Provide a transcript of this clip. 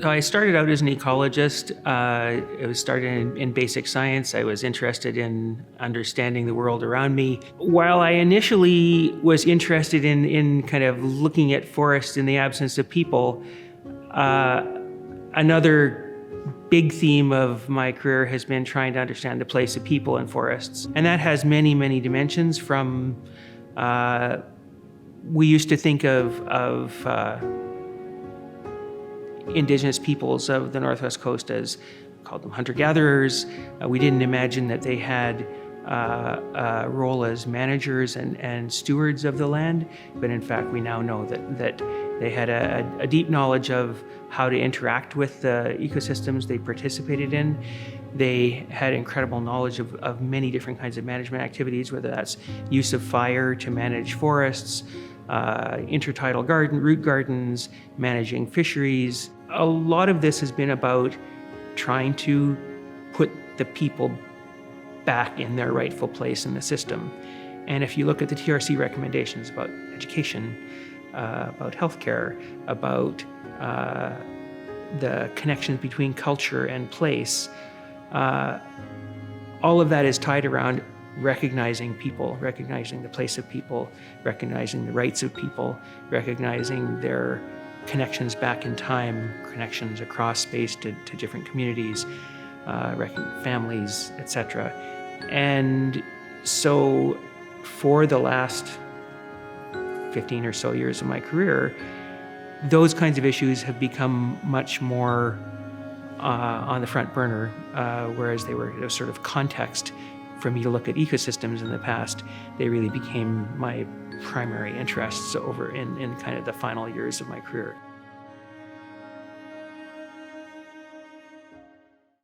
I started out as an ecologist. It was started in basic science. I was interested in understanding the world around me. While I initially was interested in kind of looking at forests in the absence of people, another big theme of my career has been trying to understand the place of people in forests. And that has many, many dimensions from, we used to think of indigenous peoples of the Northwest Coast as, called them hunter-gatherers. We didn't imagine that they had a role as managers and stewards of the land, but in fact we now know that they had a deep knowledge of how to interact with the ecosystems they participated in. They had incredible knowledge of many different kinds of management activities, whether that's use of fire to manage forests, intertidal root gardens, managing fisheries. A lot of this has been about trying to put the people back in their rightful place in the system. And if you look at the TRC recommendations about education, about healthcare, about the connections between culture and place, all of that is tied around recognizing people, recognizing the place of people, recognizing the rights of people, recognizing their connections back in time, connections across space to different communities, families, etc. And so for the last 15 or so years of my career, those kinds of issues have become much more on the front burner, whereas they were sort of context for me to look at ecosystems in the past. They really became my primary interests over in kind of the final years of my career.